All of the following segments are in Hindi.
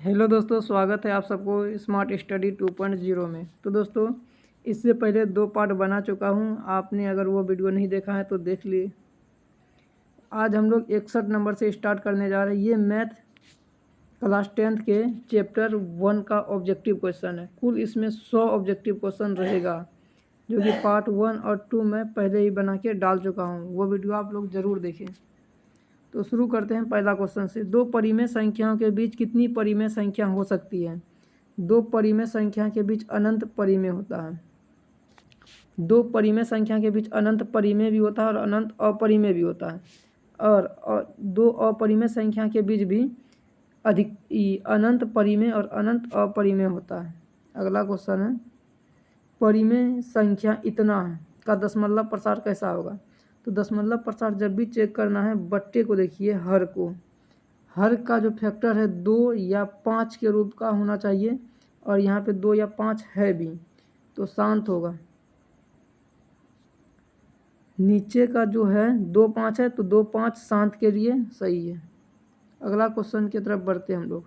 हेलो दोस्तों, स्वागत है आप सबको स्मार्ट स्टडी 2.0 में। तो दोस्तों, इससे पहले 2 पार्ट बना चुका हूं। आपने अगर वो वीडियो नहीं देखा है तो देख लिए। आज हम लोग 61 नंबर से स्टार्ट करने जा रहे हैं। ये मैथ क्लास 10th के चैप्टर 1 का ऑब्जेक्टिव क्वेश्चन है। कुल इसमें 100 ऑब्जेक्टिव क्वेश्चन रहेगा, जो कि पार्ट 1 और 2 में पहले ही बना के डाल चुका हूँ। वो वीडियो आप लोग ज़रूर देखें। तो शुरू करते हैं पहला क्वेश्चन से। 2 परिमेय संख्याओं के बीच कितनी परिमेय संख्या हो सकती है? 2 परिमेय संख्या के बीच अनंत परिमेय होता है। 2 परिमेय संख्या के बीच अनंत परिमेय भी होता है और अनंत अपरिमेय भी होता है। और 2 अपरिमेय संख्या के बीच भी अनंत परिमेय और अनंत अपरिमेय होता है। अगला क्वेश्चन है, परिमेय संख्या इतना है का दशमलव प्रसार कैसा होगा? तो दशमलव प्रसार जब भी चेक करना है, बट्टे को देखिए, हर को, हर का जो फैक्टर है 2 या 5 के रूप का होना चाहिए, और यहाँ पे 2 या 5 है भी, तो शांत होगा। नीचे का जो है 2 5 है, तो 2 5 शांत के लिए सही है। अगला क्वेश्चन की तरफ बढ़ते हैं हम लोग।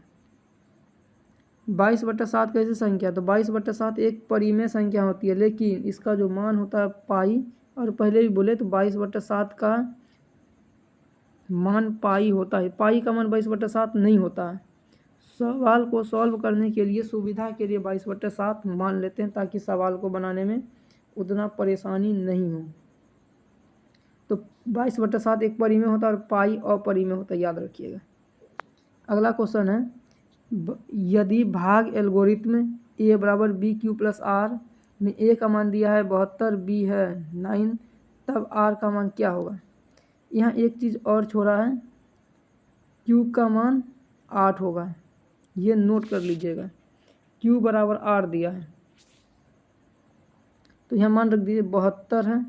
22/7 कैसी संख्या? तो 22/7 एक परिमेय संख्या होती है, लेकिन इसका जो मान होता है पाई, और पहले भी बोले तो 22/7 का मान पाई होता है। पाई का मान 22/7 नहीं होता है। सवाल को सॉल्व करने के लिए सुविधा के लिए 22/7 मान लेते हैं, ताकि सवाल को बनाने में उतना परेशानी नहीं हो। तो 22/7 एक परिमेय होता है और पाई अपरिमेय होता है, याद रखिएगा। अगला क्वेश्चन है, यदि भाग एल्गोरिथ्म a बराबर BQ+R में a का मान दिया है 72, b है 9, तब r का मान क्या होगा? यहाँ एक चीज़ और छोड़ा है, q का मान 8 होगा, ये नोट कर लीजिएगा। q बराबर r दिया है, तो यहाँ मान रख दीजिए 72 है,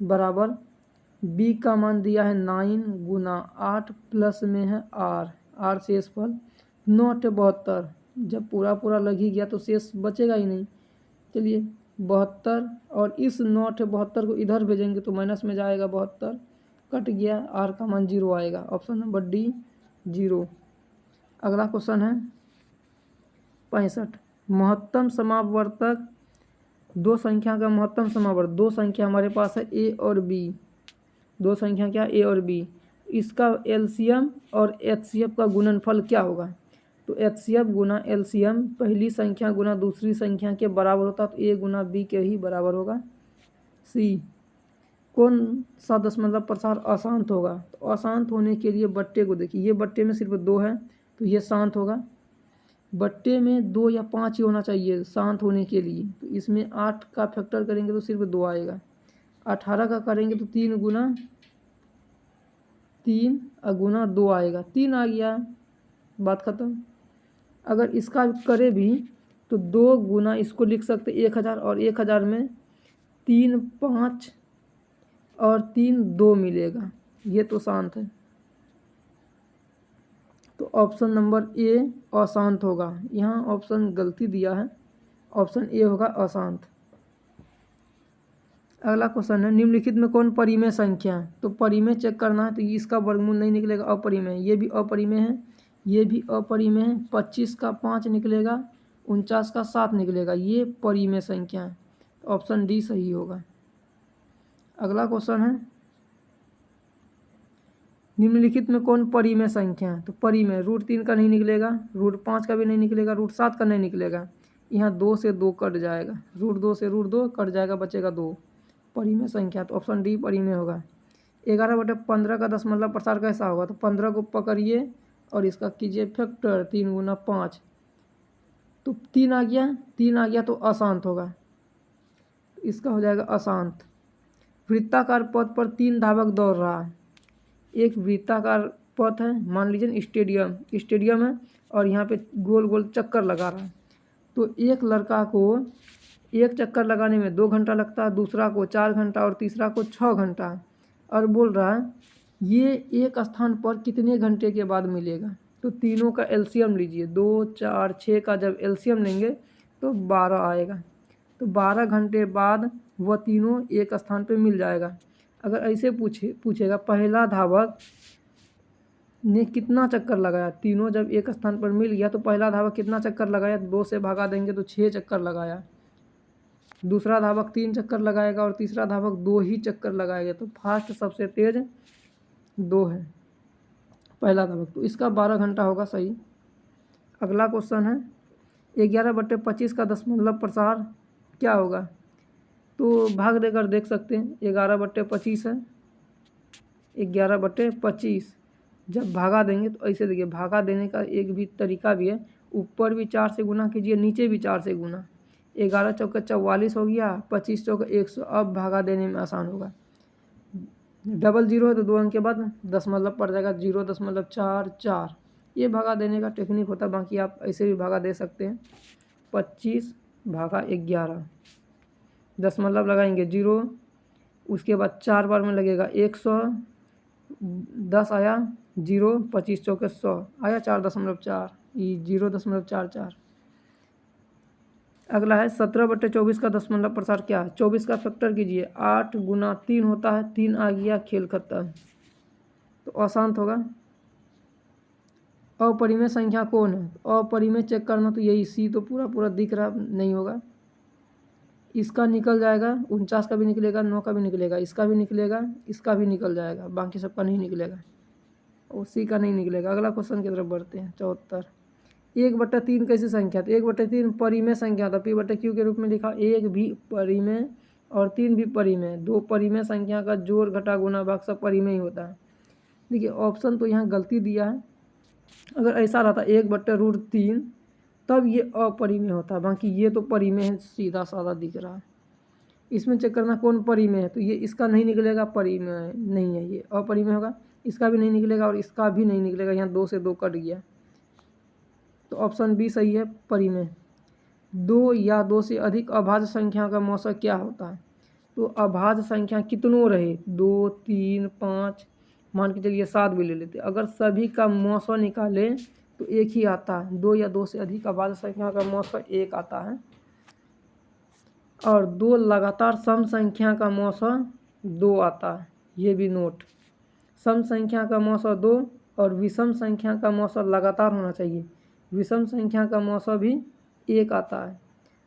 बराबर b का मान दिया है 9 गुना 8 प्लस में है r शेषफल 9 × 72, जब पूरा पूरा लग ही गया तो शेष बचेगा ही नहीं। चलिए 72, और इस 9 × 72 को इधर भेजेंगे तो माइनस में जाएगा, 72 कट गया, r का मान 0 आएगा। Option number D 0। अगला क्वेश्चन है 65, महत्तम समावर्तक दो संख्या का महत्तम समावर्तक, दो संख्या हमारे पास है a और b, दो संख्या क्या, a और b, इसका एलसीएम और एचसीएफ का गुणनफल क्या होगा? तो एचसीएफ गुना एलसीएम पहली संख्या गुना दूसरी संख्या के बराबर होता है, तो a गुना b के ही बराबर होगा। सी, कौन सा दशमलव प्रसार अशांत होगा? तो अशांत होने के लिए बट्टे को देखिए, ये बट्टे में सिर्फ 2 है, तो ये शांत होगा। बट्टे में 2 या 5 ही होना चाहिए शांत होने के लिए, तो इसमें 8 का फैक्टर करेंगे तो सिर्फ 2 आएगा। 18 का करेंगे तो 3 गुना 3 गुना 2 आएगा, 3 आ गया, बात ख़त्म। अगर इसका करे भी तो 2 गुना इसको लिख सकते 1000, और 1000 में 3 5 और 3 2 मिलेगा, ये तो शांत है। तो ऑप्शन नंबर ए अशांत होगा। यहाँ ऑप्शन गलती दिया है, ऑप्शन ए होगा अशांत। अगला क्वेश्चन है, निम्नलिखित में कौन परिमेय संख्या है? तो परिमेय चेक करना है, तो इसका वर्गमूल नहीं निकलेगा, अपरिमेय, ये भी अपरिमेय है, ये भी अपरिमेय है। 25 का 5 निकलेगा, 49 का 7 निकलेगा, ये परिमेय संख्या है। तो ऑप्शन डी सही होगा। अगला क्वेश्चन है, निम्नलिखित में कौन परिमेय संख्या है? तो परिमेय √3 का नहीं निकलेगा, √5 का भी नहीं निकलेगा, √7 का नहीं निकलेगा। यहाँ 2 से 2 कट जाएगा, √2 से √2 कट जाएगा, बचेगा 2, परिमेय संख्या। तो ऑप्शन डी परिमेय होगा। 11/15 का दशमलव प्रसार कैसा होगा? तो 15 को पकड़िए और इसका कीजिए फैक्टर, 3 गुना 5, तो 3 आ गया, 3 आ गया तो अशांत होगा, इसका हो जाएगा अशांत। वृत्ताकार पथ पर 3 धावक दौड़ रहा है। एक वृत्ताकार पथ है, मान लीजिए स्टेडियम है, और यहाँ पे गोल गोल चक्कर लगा रहा है। तो एक लड़का को एक चक्कर लगाने में 2 घंटा लगता है, दूसरा को 4 घंटा और तीसरा को 6 घंटा, और बोल रहा है ये एक स्थान पर कितने घंटे के बाद मिलेगा? तो तीनों का एलसीएम लीजिए, 2 4 6 का जब एलसीएम लेंगे तो 12 आएगा। तो 12 घंटे बाद वह तीनों एक स्थान पर मिल जाएगा। अगर ऐसे पूछेगा पहला धावक ने कितना चक्कर लगाया, तीनों जब एक स्थान पर मिल गया तो पहला धावक कितना चक्कर लगाया, 2 से भगा देंगे तो 6 चक्कर लगाया। दूसरा धावक 3 चक्कर लगाएगा और तीसरा धावक 2 ही चक्कर लगाएगा। तो फास्ट सबसे तेज 2 है पहला धावक, तो इसका 12 घंटा होगा सही। अगला क्वेश्चन है 11/25 का दशमलव प्रसार क्या होगा। तो भाग देकर देख सकते हैं, 11/25 है, 11/25 जब भागा देंगे तो ऐसे देखिए, भागा देने का एक भी तरीका भी है, ऊपर भी 4 से गुना कीजिए, नीचे भी 4 से गुना। 11 चौके 44 हो गया, 25 चौके 100। अब भागा देने में आसान होगा। डबल जीरो है तो 2 अंक के बाद दशमलव पड़ जाएगा, 0.44। ये भागा देने का टेक्निक होता है, बाकी आप ऐसे भी भागा दे सकते हैं। 25 भागा 11, दशमलव लगाएंगे 0, उसके बाद 4 बार में लगेगा 100, 10 आया 0, 25 चौके 100 आया 4.4, 0.44। अगला है 17/24 का दशमलव प्रसार क्या है। 24 का फैक्टर कीजिए, 8 गुना 3 होता है, 3 आ गया, खेल खत्म। तो आसान होगा। अपरिमेय संख्या कौन है, अपरिमेय चेक करना, तो यही सी तो पूरा पूरा दिख रहा नहीं होगा, इसका निकल जाएगा, 49 का भी निकलेगा, 9 का भी निकलेगा, इसका भी निकलेगा, इसका भी निकल जाएगा, बाकी सबका नहीं निकलेगा और सी का नहीं निकलेगा। अगला क्वेश्चन की तरफ बढ़ते हैं। 74 1/3 कैसी संख्या, तो 1/3 परिमेय संख्या था, p/q के रूप में लिखा। 1 भी परिमेय और 3 भी परिमेय, 2 परिमेय संख्या का जोड़ घटा गुना भाग सब परिमेय ही होता है। देखिए ऑप्शन तो यहाँ गलती दिया है, अगर ऐसा रहता 1/√3 तब ये अपरिमेय होता, बाकी ये तो परिमेय है, सीधा साधा दिख रहा है। इसमें चेक करना कौन परिमेय है, तो ये इसका नहीं निकलेगा, परिमेय नहीं है, ये अपरिमेय होगा। इसका भी नहीं निकलेगा और इसका भी नहीं निकलेगा, यहाँ 2 से 2 कट गया, तो ऑप्शन बी सही है, परिमेय। 2 या 2 से अधिक अभाज्य संख्या का मौसा क्या होता है। तो अभाज्य संख्या कितनों रहे, 2, 3, 5, मान के चलिए 7 भी ले लेते, अगर सभी का मौसा निकाले तो एक ही आता है। 2 या 2 से अधिक अभाज्य संख्या का मौसा 1 आता है, और 2 लगातार सम संख्या का मौसा 2 आता है, ये भी नोट। सम संख्या का मौसा 2 और विषम संख्या का मौसा लगातार होना चाहिए, विषम संख्या का मौसा भी 1 आता है,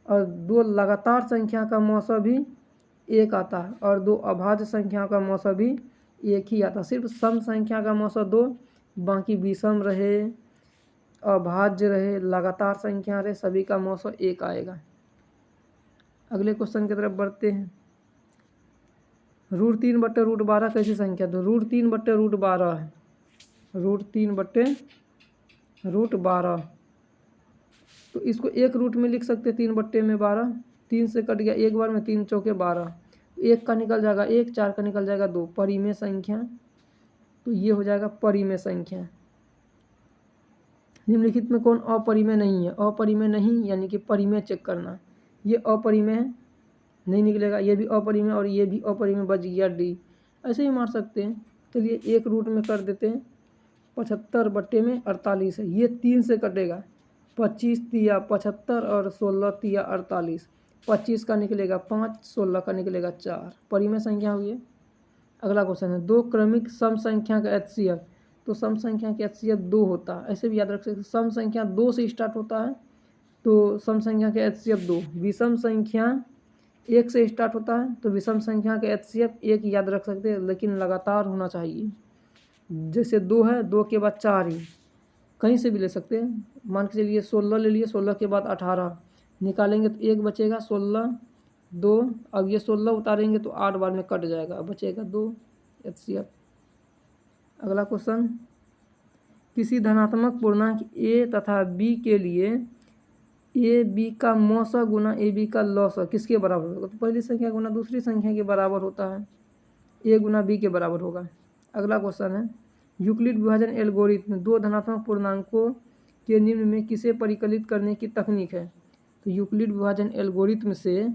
और 2 लगातार संख्या का मौसा भी 1 आता है, और 2 अभाज्य संख्या का मौसा भी 1 ही आता है। सिर्फ सम संख्या का मौसा 2, बाकी विषम रहे, अभाज्य रहे, लगातार संख्या रहे, सभी का मौसा 1 आएगा। अगले क्वेश्चन की तरफ बढ़ते हैं। √3/√12 कैसी संख्या, तो √3/√12 है, √3/√12, तो इसको एक रूट में लिख सकते हैं, 3/12, 3 से कट गया एक बार में, 3 चौके 12, 1 का निकल जाएगा 1, 4 का निकल जाएगा 2, परिमेय संख्या, तो ये हो जाएगा परिमेय संख्या। निम्नलिखित में कौन अपरिमेय नहीं है, अपरिमेय नहीं यानी कि परिमेय चेक करना, ये अपरिमेय है, नहीं निकलेगा, ये भी अपरिमेय और ये भी अपरिमेय, बच गया डी। ऐसे ही मार सकते हैं, चलिए एक रूट में कर देते हैं। 75/48 है, ये 3 से कटेगा, 25 तिया 75 और 16 तिया 48, 25 का निकलेगा 5, 16 का निकलेगा 4, परिमेय संख्या हुई है। अगला क्वेश्चन है 2 क्रमिक सम संख्या का HCF, तो सम संख्या का HCF 2 होता है, ऐसे भी याद रख सकते हैं, सम संख्या 2 से स्टार्ट होता है तो सम संख्या का HCF 2, विषम संख्या 1 से स्टार्ट होता है तो विषम संख्या का HCF 1 याद रख सकते हैं, लेकिन लगातार होना चाहिए। जैसे 2 है, 2 के बाद 4 ही, कहीं से भी ले सकते हैं, मान के चलिए 16 ले लिए, 16 के बाद 18 निकालेंगे तो 1 बचेगा, 16, 2, अब ये 16 उतारेंगे तो 8 बार में कट जाएगा, अब बचेगा 2 HCF। अगला क्वेश्चन, किसी धनात्मक पूर्णांक a तथा b के लिए ए बी का मौसा गुना ए बी का लौसा किसके बराबर होगा, तो पहली संख्या गुना दूसरी संख्या के बराबर होता है, ए गुना बी के बराबर होगा। अगला क्वेश्चन है यूक्लिड विभाजन एल्गोरिथम 2 धनात्मक पूर्णांकों के निम्न में किसे परिकलित करने की तकनीक है, तो यूक्लिड विभाजन एल्गोरिथम से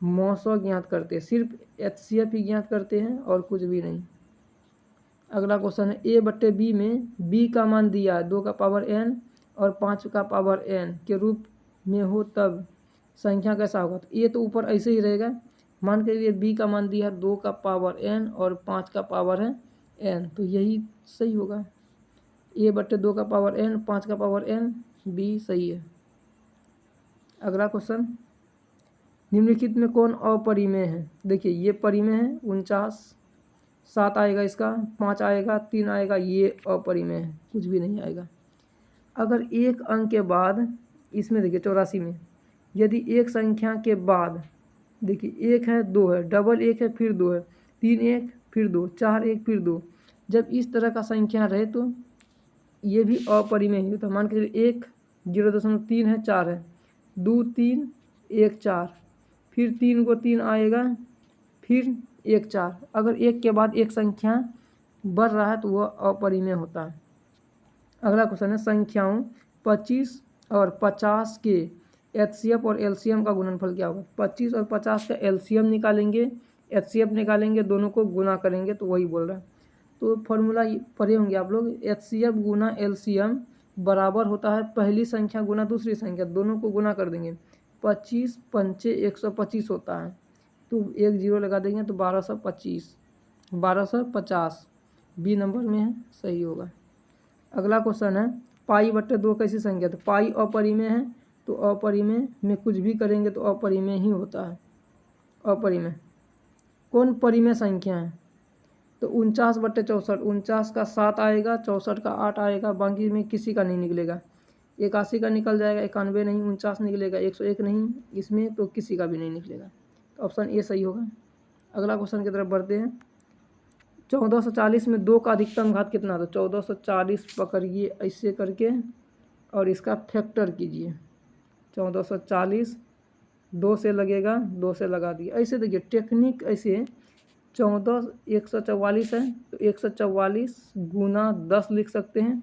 मौसा ज्ञात करते हैं, सिर्फ HCF ही ज्ञात करते हैं और कुछ भी नहीं। अगला क्वेश्चन है a/b में b का मान दिया है 2 का पावर n और 5 का पावर n के रूप में हो तब संख्या कैसा होगा, तो ये तो ऊपर ऐसे ही रहेगा, मान के लिए b का मान दिया है 2 का पावर n और 5 का पावर है n, तो यही सही होगा। a/2 का पावर n, 5 का पावर n, बी सही है। अगला क्वेश्चन, निम्नलिखित में कौन अपरिमेय है? देखिए ये परिमेय है 49, 7 आएगा इसका, 5 आएगा, 3 आएगा, ये अपरिमेय है, कुछ भी नहीं आएगा। अगर एक अंक के बाद, इसमें देखिए 84 में, यदि एक संख्या के बाद, देखिए 1 है 2 है, डबल 1 है फिर 2 है, 3 1 फिर 2, 4 1 फिर 2, जब इस तरह का संख्या रहे तो ये भी अपरिमेय ही होता है। मान के चलिए 1 0.3 है, 4 है, 2 3 1 4, फिर 3 को 3 आएगा, फिर 1 4। अगर एक के बाद एक संख्या बढ़ रहा है तो वह अपरिमेय होता है। अगला क्वेश्चन है, संख्याओं 25 और 50 के एचसीएफ और एलसीएम का गुणनफल क्या होगा? 25 और 50 का एलसीएम निकालेंगे, एचसीएफ निकालेंगे, दोनों को गुना करेंगे, तो वही बोल रहा है। तो फॉर्मूला पढ़े होंगे आप लोग, एचसीएफ गुना एलसीएम बराबर होता है पहली संख्या गुना दूसरी संख्या, दोनों को गुना कर देंगे, 25 पंचे 125 होता है, तो 1 0 लगा देंगे तो 1225, 1250 बी नंबर में है, सही होगा। अगला क्वेश्चन है, पाई/2 कैसी संख्या? तो पाई अपरिमेय है, तो अपरिमेय में कुछ भी करेंगे तो अपरिमेय ही होता है। अपरिमेय कौन परिमेय संख्या है? तो 49/64, 49 का 7 आएगा, 64 का 8 आएगा, बाकी में किसी का नहीं निकलेगा। 81 का निकल जाएगा, 91 नहीं, 49 निकलेगा, 101 नहीं, इसमें तो किसी का भी नहीं निकलेगा, तो ऑप्शन ए सही होगा। अगला क्वेश्चन की तरफ बढ़ते हैं, 1440 में 2 का अधिकतम घात कितना? तो 1440 पकड़िए ऐसे करके और इसका फैक्टर कीजिए, 1440 2 से लगेगा, 2 से लगा दिए, ऐसे देखिए टेक्निक ऐसे। 144 है तो 144 गुना 10 लिख सकते हैं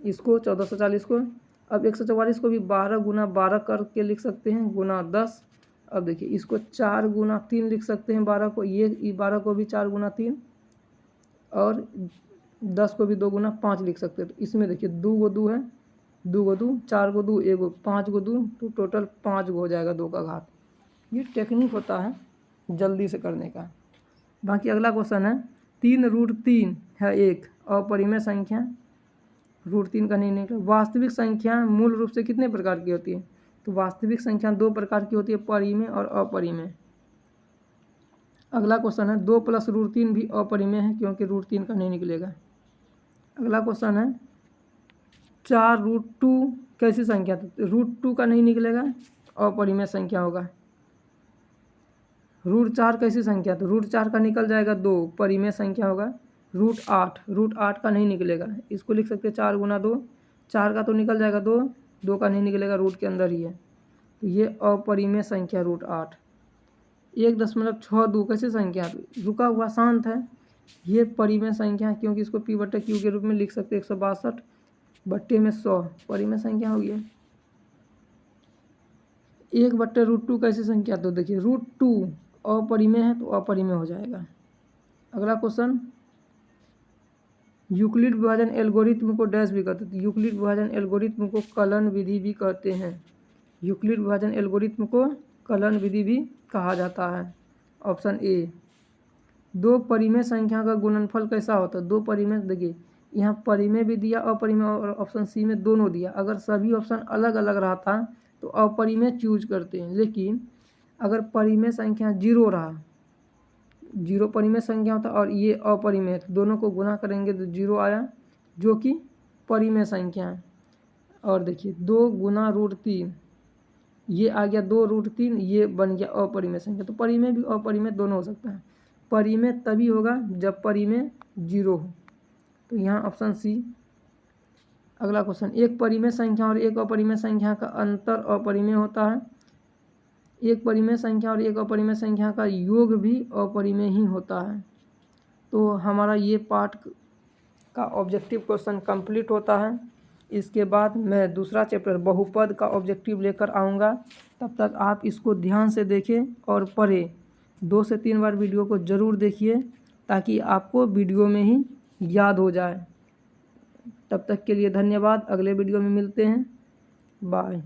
इसको, 1440 को। अब 144 को भी 12 गुना 12 करके लिख सकते हैं, गुना 10। अब देखिए इसको 4 गुना 3 लिख सकते हैं 12 को, ये 12 को भी 4 गुना 3, और 10 को भी 2 गुना 5 लिख सकते हैं। तो इसमें देखिए 2 गो 2 है, 2 गो 2, 4 गो 2, 1 गो 5 गो 2, तो टोटल 5 गो हो जाएगा 2 का घात। ये टेक्निक होता है जल्दी से करने का। बाकी अगला क्वेश्चन है, 3√3 है एक अपरिमेय संख्या, √3 का नहीं निकला। वास्तविक संख्या मूल रूप से कितने प्रकार की होती है? तो वास्तविक संख्या 2 प्रकार की होती है, परिमेय और अपरिमेय। अगला क्वेश्चन है, 2 + √3 भी अपरिमेय है, क्योंकि √3 का नहीं निकलेगा। अगला क्वेश्चन है, 4√2 कैसी संख्या? तो √2 का नहीं निकलेगा, अपरिमेय संख्या होगा। √4 कैसी संख्या? तो √4 का निकल जाएगा 2, परिमेय संख्या होगा। √8 का नहीं निकलेगा, इसको लिख सकते हैं 4 गुना 2, 4 का तो निकल जाएगा 2, 2 का नहीं निकलेगा, रूट के अंदर ही है, तो ये अपरिमेय संख्या √8। 1.62 कैसी संख्या? रुका हुआ शांत है, ये परिमेय संख्या, क्योंकि इसको p/q के रूप में लिख सकते हैं, 162/100 परिमेय संख्या हो गया। 1/√2 कैसी संख्या? तो देखिए √2 अपरिमेय है, तो अपरिमेय हो जाएगा। अगला क्वेश्चन, यूक्लिड विभाजन एल्गोरिथ्म को डैश भी कहते हैं। यूक्लिड विभाजन एल्गोरिथ्म को कलन विधि भी कहते हैं। यूक्लिड विभाजन एल्गोरिथ्म को कलन विधि भी कहा जाता है। Option A. 2 परिमेय संख्या का गुणनफल कैसा होता है? 2 परिमेय, देखिए यहाँ परिमेय भी दिया, अपरिमेय, और ऑप्शन सी में दोनों दिया। अगर सभी ऑप्शन अलग अलग रहता तो अपरिमेय चूज करते हैं, लेकिन अगर परिमेय संख्या 0 रहा, 0 परिमेय संख्या होता और ये अपरिमेय, तो दोनों को गुना करेंगे तो 0 आया, जो कि परिमेय संख्या है। और देखिए 2 गुना √3, ये आ गया 2√3, ये बन गया अपरिमेय संख्या। तो परिमेय भी अपरिमेय दोनों हो सकता है। परिमेय तभी होगा जब परिमेय 0 हो, तो यहाँ ऑप्शन सी। अगला क्वेश्चन, एक परिमेय संख्या और एक अपरिमेय संख्या का अंतर अपरिमेय होता है। एक परिमेय संख्या और एक अपरिमेय संख्या का योग भी अपरिमेय ही होता है। तो हमारा ये पार्ट का ऑब्जेक्टिव क्वेश्चन कंप्लीट होता है। इसके बाद मैं दूसरा चैप्टर बहुपद का ऑब्जेक्टिव लेकर आऊँगा। तब तक आप इसको ध्यान से देखें और पढ़ें। 2 से 3 बार वीडियो को ज़रूर देखिए, ताकि आपको वीडियो में ही याद हो जाए। तब तक के लिए धन्यवाद। अगले वीडियो में मिलते हैं। बाय।